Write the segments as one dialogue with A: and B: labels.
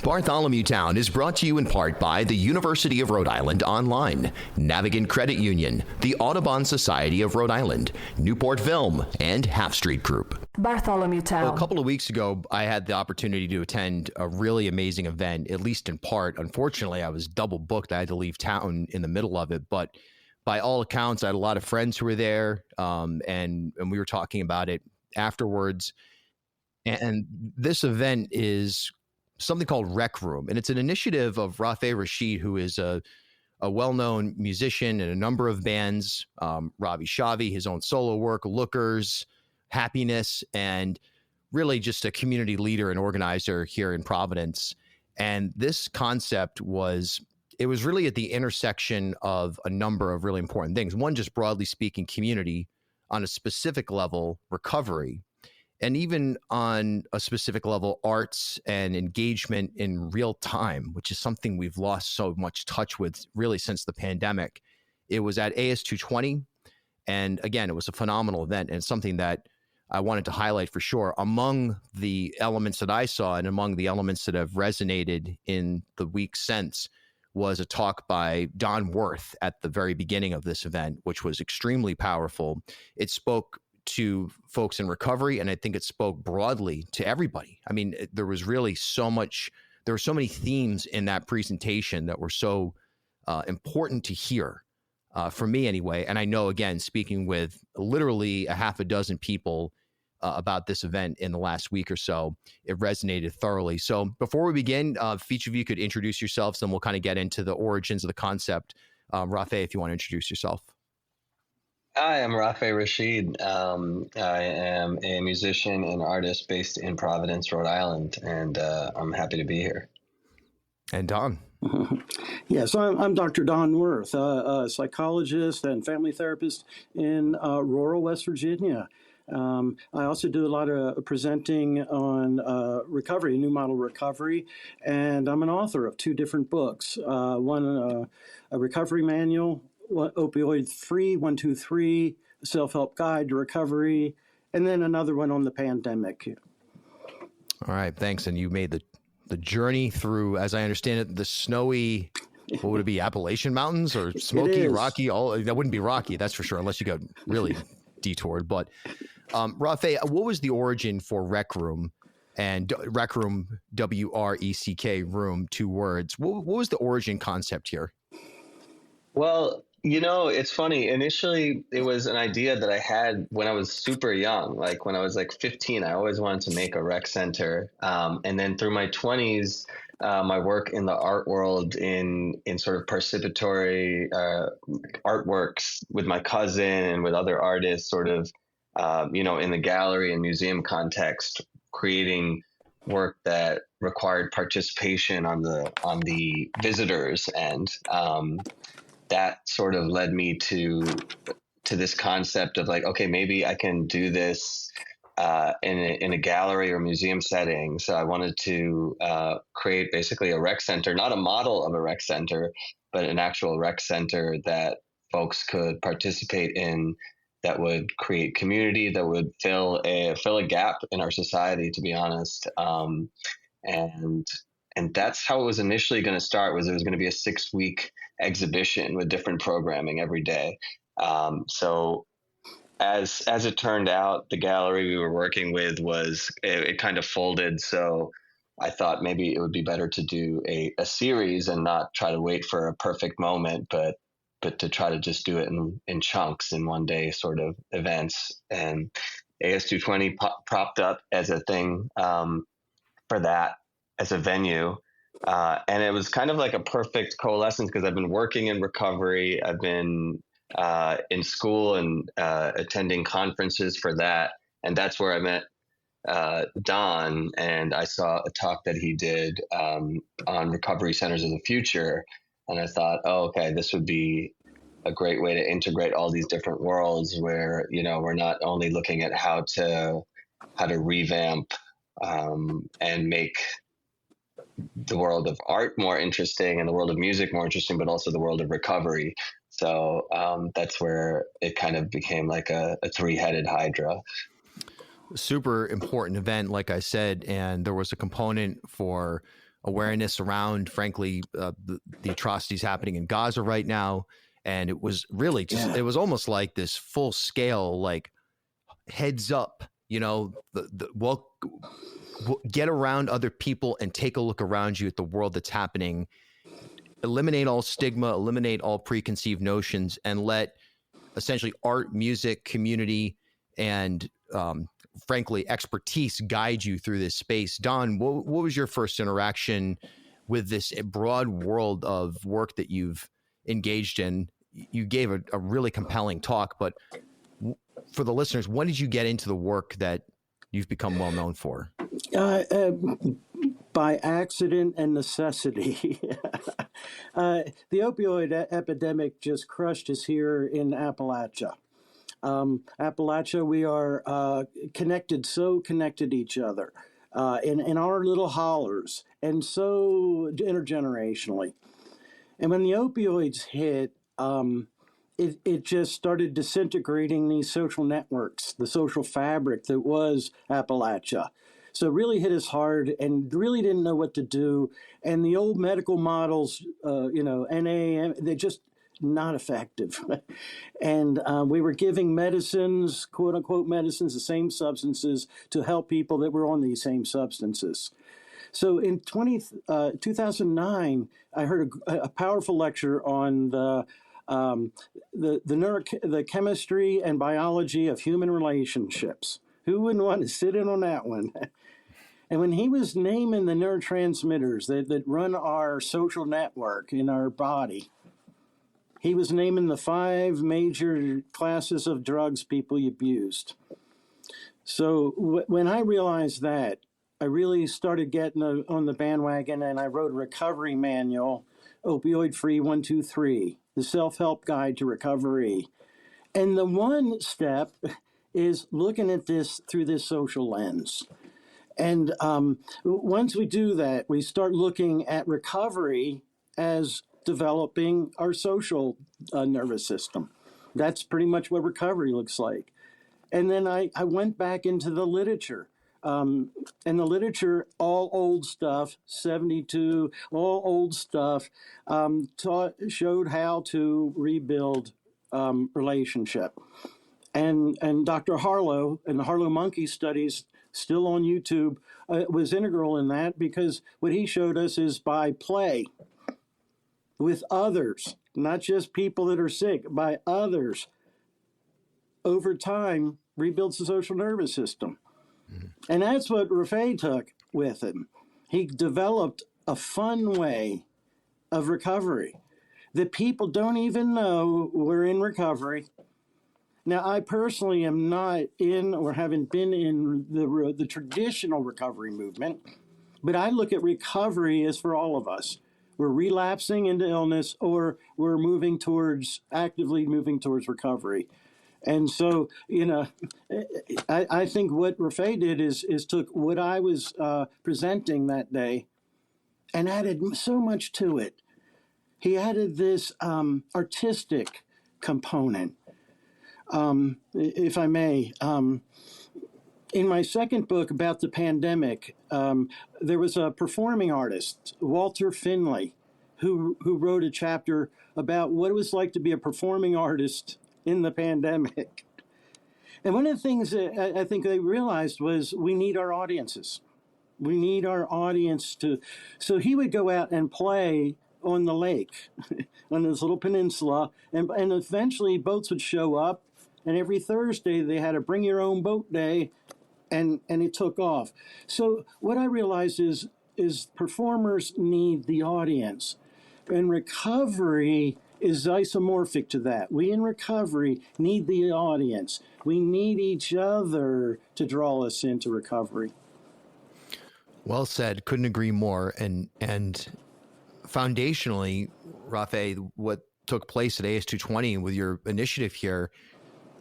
A: Bartholomew Town is brought to you in part by the University of Rhode Island Online, Navigant Credit Union, the Audubon Society of Rhode Island, Newport Film, and Half Street Group.
B: Bartholomew Town.
A: Well, a couple of weeks ago, I had the opportunity to attend a really amazing event, at least in part. Unfortunately, I was double booked. I had to leave town in the middle of it, but by all accounts, I had a lot of friends who were there, and we were talking about it afterwards. And this event is something called Rec Room, and it's an initiative of Rafay Rashid, who is a well-known musician in a number of bands, Ravi Shavi, his own solo work, Lookers, Happiness, and really just a community leader and organizer here in Providence. And this concept was really at the intersection of a number of really important things. One, just broadly speaking, community; on a specific level, recovery; and even on a specific level, arts and engagement in real time, which is something we've lost so much touch with really since the pandemic. It was at as220. And again, it was a phenomenal event, and it's something that I wanted to highlight for sure. Among the elements that I saw and among the elements that have resonated in the week since was a talk by Don Worth at the very beginning of this event, which was extremely powerful. It spoke to folks in recovery, and I think it spoke broadly to everybody. I mean, there was really there were so many themes in that presentation that were so important to hear, for me anyway. And I know, again, speaking with literally a half a dozen people about this event in the last week or so, it resonated thoroughly. So before we begin, if each of you could introduce yourselves, then we'll kind of get into the origins of the concept. Rafay, if you want to introduce yourself.
C: Hi, I'm Rafay Rashid. I am a musician and artist based in Providence, Rhode Island, and I'm happy to be here.
A: And Don.
D: Yes, I'm Dr. Don Worth, a psychologist and family therapist in rural West Virginia. I also do a lot of presenting on recovery, new model recovery, and I'm an author of two different books. One, a recovery manual, opioid-free, 123, self-help guide to recovery, and then another one on the pandemic.
A: All right, thanks. And you made the journey through, as I understand it, the snowy, what would it be, Appalachian Mountains or smoky, rocky? That wouldn't be rocky, that's for sure, unless you got really detoured. But Rafay, what was the origin for Rec Room? And Rec Room, W-R-E-C-K, room, two words. What was the origin concept here?
C: Well, it's funny. Initially, it was an idea that I had when I was super young. Like when I was like 15, I always wanted to make a rec center. And then through my 20s, my work in the art world in sort of participatory artworks with my cousin and with other artists, sort of, in the gallery and museum context, creating work that required participation on the visitors end. That sort of led me to this concept of like, okay, maybe I can do this in a gallery or museum setting. So I wanted to create basically a rec center, not a model of a rec center, but an actual rec center that folks could participate in, that would create community, that would fill a gap in our society, to be honest. And that's how it was initially going to start. It was going to be a 6-week exhibition with different programming every day. So as it turned out, the gallery we were working with it kind of folded. So I thought maybe it would be better to do a series and not try to wait for a perfect moment, but to try to just do it in chunks, in one day sort of events. And as220 propped up as a thing for that, as a venue. And it was kind of like a perfect coalescence because I've been working in recovery. I've been in school and attending conferences for that. And that's where I met Don, and I saw a talk that he did on recovery centers of the future. And I thought, oh, okay, this would be a great way to integrate all these different worlds where, we're not only looking at how to revamp and make the world of art more interesting and the world of music more interesting, but also the world of recovery. So that's where it kind of became like a three-headed hydra.
A: Super important event, like I said, and there was a component for awareness around, frankly, the atrocities happening in Gaza right now. And it was really just, it was almost like this full scale, like heads up, get around other people and take a look around you at the world that's happening. Eliminate all stigma, eliminate all preconceived notions, and let essentially art, music, community, and frankly, expertise guide you through this space. Don, what was your first interaction with this broad world of work that you've engaged in? You gave a really compelling talk, but for the listeners, when did you get into the work that you've become well known for?
D: By accident and necessity. The opioid epidemic just crushed us here in Appalachia. Appalachia, we are connected to each other in our little hollers, and so intergenerationally. And when the opioids hit, it just started disintegrating these social networks, the social fabric that was Appalachia. So it really hit us hard and really didn't know what to do. And the old medical models, NA, they're just not effective. And we were giving medicines, quote unquote medicines, the same substances to help people that were on these same substances. So in 2009, I heard a powerful lecture on the chemistry and biology of human relationships. Who wouldn't want to sit in on that one? And when he was naming the neurotransmitters that run our social network in our body, he was naming the 5 major classes of drugs people abused. So when I realized that, I really started getting on the bandwagon, and I wrote a recovery manual, Opioid Free 123, the self-help guide to recovery. And the one step is looking at this through this social lens. And once we do that, we start looking at recovery as developing our social nervous system. That's pretty much what recovery looks like. And then I went back into the literature. And the literature, all old stuff, 72, all old stuff, showed how to rebuild relationship. And Dr. Harlow and the Harlow Monkey studies, still on YouTube, was integral in that, because what he showed us is by play with others, not just people that are sick, by others, over time, rebuilds the social nervous system. Mm-hmm. And that's what Rafay took with him. He developed a fun way of recovery that people don't even know we're in recovery. Now, I personally am not in or haven't been in the traditional recovery movement, but I look at recovery as for all of us. We're relapsing into illness, or we're actively moving towards recovery. And so, I think what Rafay did is took what I was presenting that day and added so much to it. He added this artistic component. If I may, in my second book about the pandemic, there was a performing artist, Walter Finley, who wrote a chapter about what it was like to be a performing artist in the pandemic. And one of the things that I think they realized was we need our audiences. We need our audience so he would go out and play on the lake, on this little peninsula, and eventually boats would show up. And every Thursday they had a bring your own boat day, and it took off. So what I realized is performers need the audience, and recovery is isomorphic to that. We in recovery need the audience. We need each other to draw us into recovery.
A: Well said. Couldn't agree more. And foundationally, Rafay, what took place at as220 with your initiative here,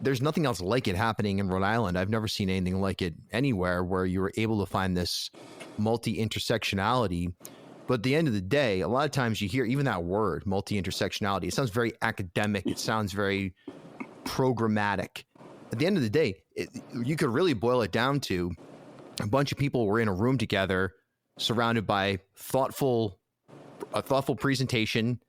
A: there's nothing else like it happening in Rhode Island. I've never seen anything like it anywhere, where you were able to find this multi-intersectionality. But at the end of the day, a lot of times you hear even that word, multi-intersectionality, it sounds very academic. It sounds very programmatic. At the end of the day, you could really boil it down to a bunch of people were in a room together surrounded by a thoughtful presentation,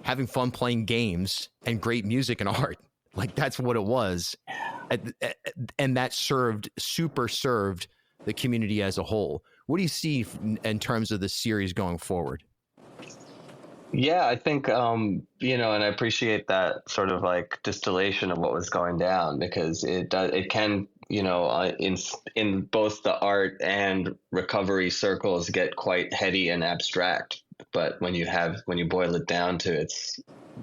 A: having fun playing games, and great music and art. Like, that's what it was. And that served the community as a whole. What do you see in terms of the series going forward?
C: Yeah, I think, and I appreciate that sort of like distillation of what was going down, because it can, in both the art and recovery circles, get quite heady and abstract. But when you boil it down to its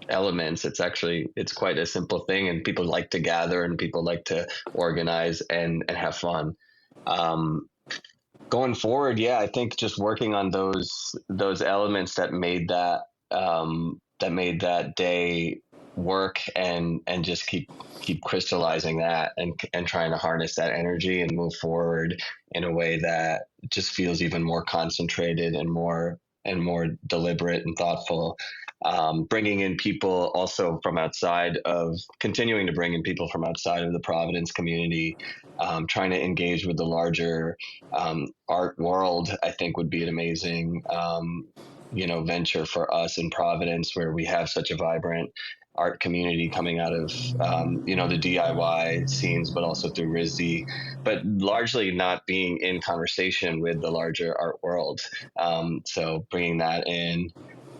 C: elements, it's quite a simple thing, and people like to gather and people like to organize and have fun. Going forward, yeah, I think just working on those elements that made that day work, and just keep crystallizing that, and trying to harness that energy and move forward in a way that just feels even more concentrated and more deliberate and thoughtful. Bringing in people also from outside of, continuing to bring in people from outside of the Providence community, trying to engage with the larger art world, I think would be an amazing venture for us in Providence, where we have such a vibrant art community coming out of the DIY scenes, but also through RISD, but largely not being in conversation with the larger art world. So bringing that in,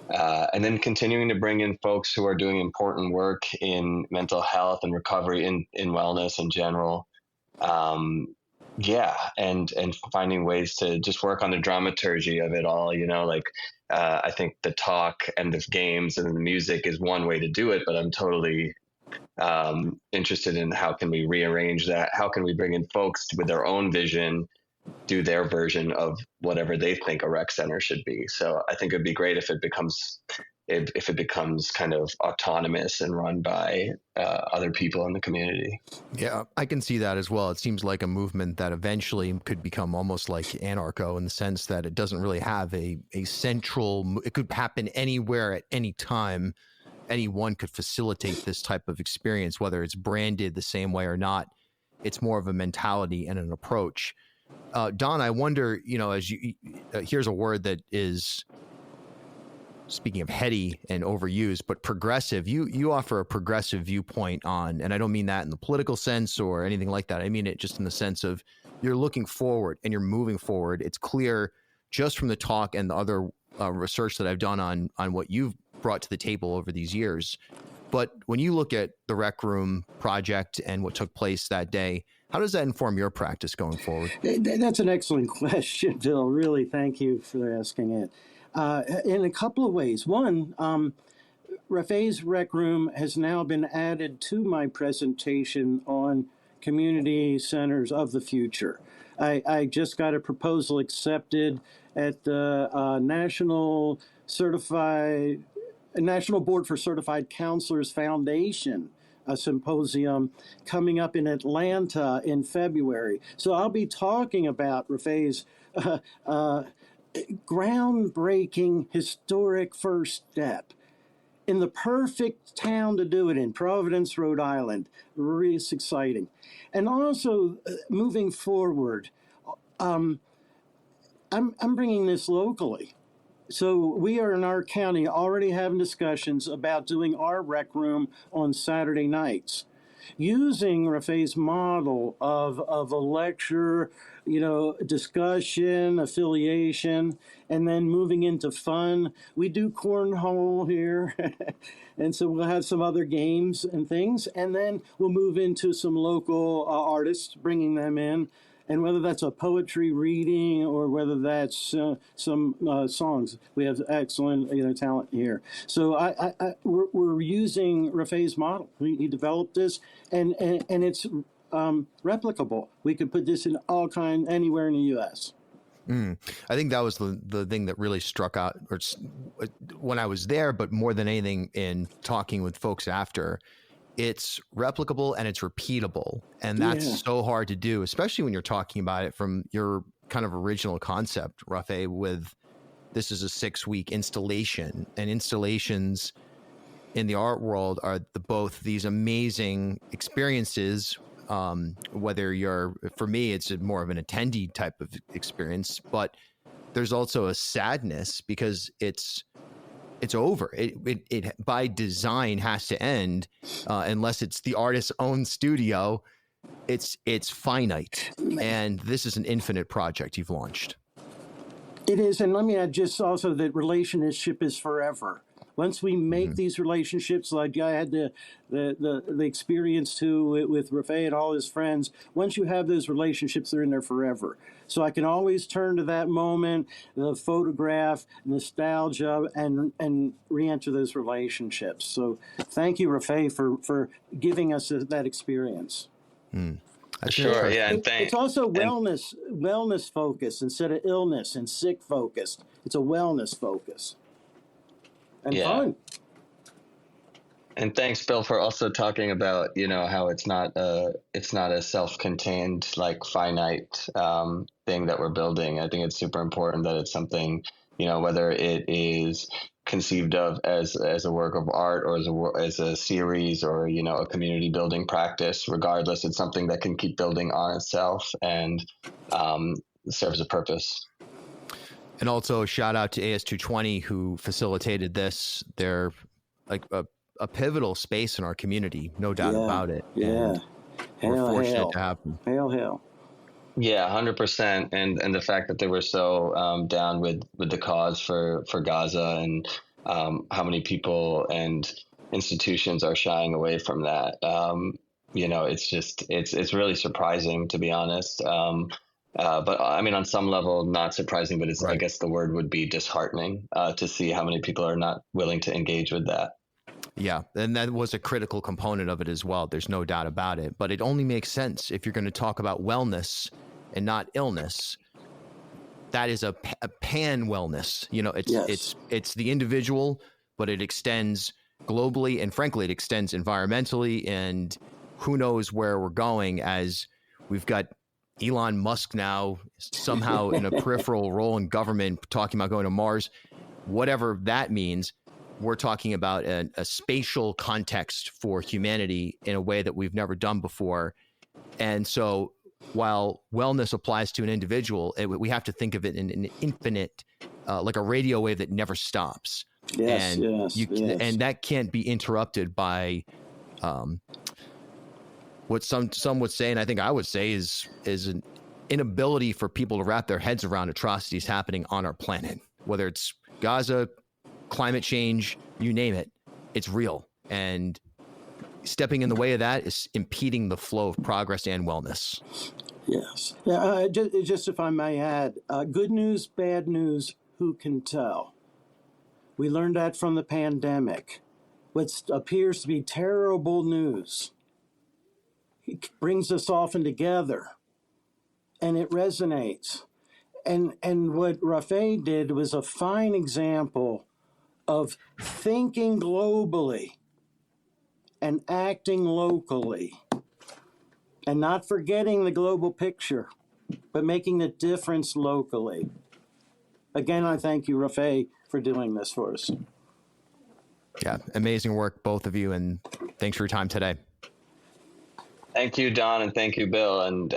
C: and then continuing to bring in folks who are doing important work in mental health and recovery, in wellness in general. And finding ways to just work on the dramaturgy of it all, I think the talk and the games and the music is one way to do it, but I'm totally interested in how can we rearrange that? How can we bring in folks with their own vision, do their version of whatever they think a rec center should be? So I think it'd be great if it becomes kind of autonomous and run by other people in the community.
A: Yeah, I can see that as well. It seems like a movement that eventually could become almost like anarcho, in the sense that it doesn't really have a central, it could happen anywhere at any time. Anyone could facilitate this type of experience, whether it's branded the same way or not. It's more of a mentality and an approach. Don, I wonder, here's a word that is, speaking of heady and overused, but progressive. You offer a progressive viewpoint on, and I don't mean that in the political sense or anything like that. I mean it just in the sense of you're looking forward and you're moving forward. It's clear just from the talk and the other research that I've done on what you've brought to the table over these years. But when you look at the Rec Room project and what took place that day, how does that inform your practice going forward?
D: That's an excellent question, Bill. Really, thank you for asking it. In a couple of ways. One, Rafay's Rec Room has now been added to my presentation on community centers of the future. I just got a proposal accepted at the National Board for Certified Counselors Foundation, a symposium coming up in Atlanta in February. So I'll be talking about Rafay's groundbreaking, historic first step in the perfect town to do it in, Providence, Rhode Island. Really exciting. And also moving forward, I'm bringing this locally. So we are in our county already having discussions about doing our rec room on Saturday nights, using Rafay's model of a lecture, discussion, affiliation, and then moving into fun. We do cornhole here, and so we'll have some other games and things, and then we'll move into some local artists, bringing them in. And whether that's a poetry reading or whether that's some songs, we have excellent talent here. So we're using Rafay's model. He developed this, and it's replicable. We could put this in anywhere in the U.S.
A: I think that was the thing that really struck out when I was there, but more than anything in talking with folks after. It's replicable and it's repeatable. And that's so hard to do, especially when you're talking about it from your kind of original concept, Rafay, with this is a 6-week installation. And installations in the art world are both these amazing experiences, whether for me, it's more of an attendee type of experience, but there's also a sadness because it's over. It by design has to end unless it's the artist's own studio. It's finite, and this is an infinite project you've launched.
D: It is, and let me add just also that relationship is forever. Once we make these relationships, like I had the experience too with Rafay and all his friends, once you have those relationships, they're in there forever. So I can always turn to that moment, the photograph, nostalgia, and re-enter those relationships. So thank you, Rafay, for giving us that experience.
C: Sure, yeah.
D: It's also wellness focused instead of illness and sick focused. It's a wellness focus. And fun.
C: And thanks, Bill, for also talking about, how it's not a self-contained, like finite thing that we're building. I think it's super important that it's something, whether it is conceived of as a work of art or as a series or, a community building practice, regardless, it's something that can keep building on itself and serves a purpose.
A: And also a shout out to as220 who facilitated this. They're like a pivotal space in our community, no doubt about it.
D: Yeah.
A: We're fortunate to have them.
D: Hail.
C: Yeah, 100%. And the fact that they were so down with the cause for Gaza and how many people and institutions are shying away from that. It's really surprising, to be honest. But I mean, on some level, not surprising, but I guess the word would be disheartening to see how many people are not willing to engage with that.
A: Yeah, and that was a critical component of it as well. There's no doubt about it. But it only makes sense if you're going to talk about wellness and not illness. That is a pan wellness. It's the individual, but it extends globally, and frankly, it extends environmentally. And who knows where we're going as we've got Elon Musk now somehow in a peripheral role in government talking about going to Mars, whatever that means. We're talking about a spatial context for humanity in a way that we've never done before. And so while wellness applies to an individual, we have to think of it in an infinite, like a radio wave that never stops.
D: Yes.
A: And that can't be interrupted by what some would say, and I think I would say is an inability for people to wrap their heads around atrocities happening on our planet, whether it's Gaza, climate change, you name it, it's real. And stepping in the way of that is impeding the flow of progress and wellness.
D: Yes. Yeah, just if I may add, good news, bad news, who can tell? We learned that from the pandemic. What appears to be terrible news, it brings us often together, and it resonates. And what Rafay did was a fine example of thinking globally and acting locally, and not forgetting the global picture, but making the difference locally. Again, I thank you, Rafay, for doing this for us.
A: Yeah, amazing work, both of you, and thanks for your time today.
C: Thank you, Don, and thank you, Bill. And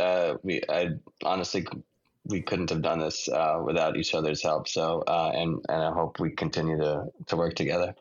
C: we couldn't have done this without each other's help. So, and I hope we continue to work together.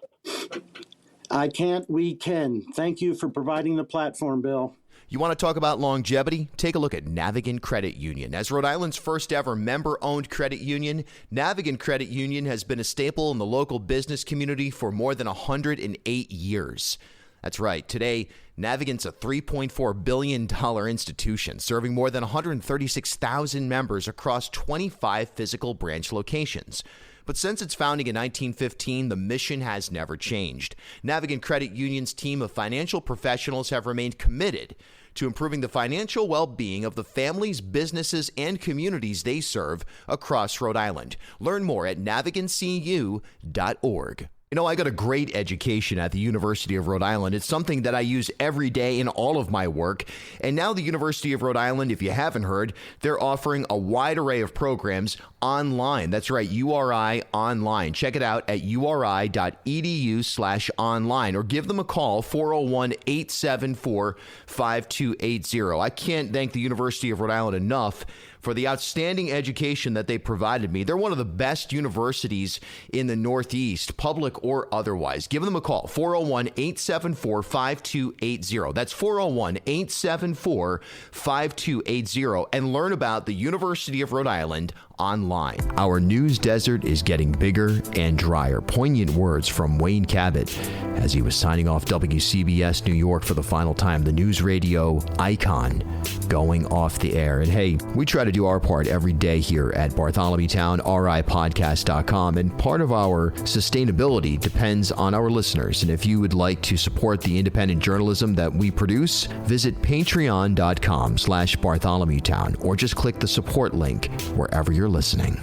D: We can. Thank you for providing the platform, Bill.
A: You want to talk about longevity? Take a look at Navigant Credit Union. As Rhode Island's first ever member-owned credit union, Navigant Credit Union has been a staple in the local business community for more than 108 years. That's right. Today, Navigant's a $3.4 billion institution serving more than 136,000 members across 25 physical branch locations. But since its founding in 1915, the mission has never changed. Navigant Credit Union's team of financial professionals have remained committed to improving the financial well-being of the families, businesses, and communities they serve across Rhode Island. Learn more at navigantcu.org. You know, I got a great education at the University of Rhode Island. It's something that I use every day in all of my work. And now the University of Rhode Island, if you haven't heard, they're offering a wide array of programs Online. That's right, URI Online. Check it out at uri.edu/online or give them a call, 401-874-5280. I can't thank the University of Rhode Island enough for the outstanding education that they provided me. They're one of the best universities in the Northeast, public or otherwise. Give them a call, 401-874-5280. That's 401-874-5280, and learn about the University of Rhode Island online. Our news desert is getting bigger and drier. Poignant words from Wayne Cabot as he was signing off WCBS New York for the final time, the news radio icon going off the air. And hey, we try to do our part every day here at Bartholomew Town, ripodcast.com, and part of our sustainability depends on our listeners. And if you would like to support the independent journalism that we produce, visit patreon.com/BartholomewTown or just click the support link wherever you're listening.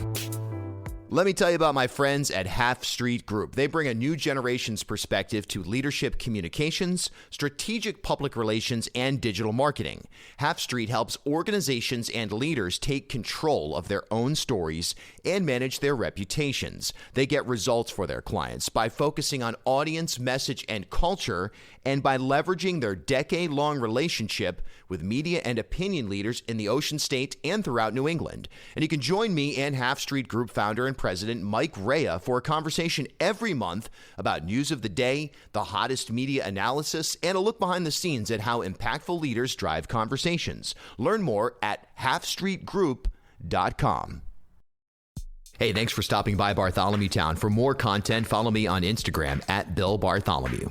A: Let me tell you about my friends at Half Street Group. They bring a new generation's perspective to leadership communications, strategic public relations, and digital marketing. Half Street helps organizations and leaders take control of their own stories and manage their reputations. They get results for their clients by focusing on audience, message, and culture, and by leveraging their decade-long relationship with media and opinion leaders in the Ocean State and throughout New England. And you can join me and Half Street Group founder and president Mike Rea for a conversation every month about news of the day, the hottest media analysis, and a look behind the scenes at how impactful leaders drive conversations. Learn more at halfstreetgroup.com. Hey, thanks for stopping by Bartholomew Town. For more content, follow me on Instagram at Bill Bartholomew.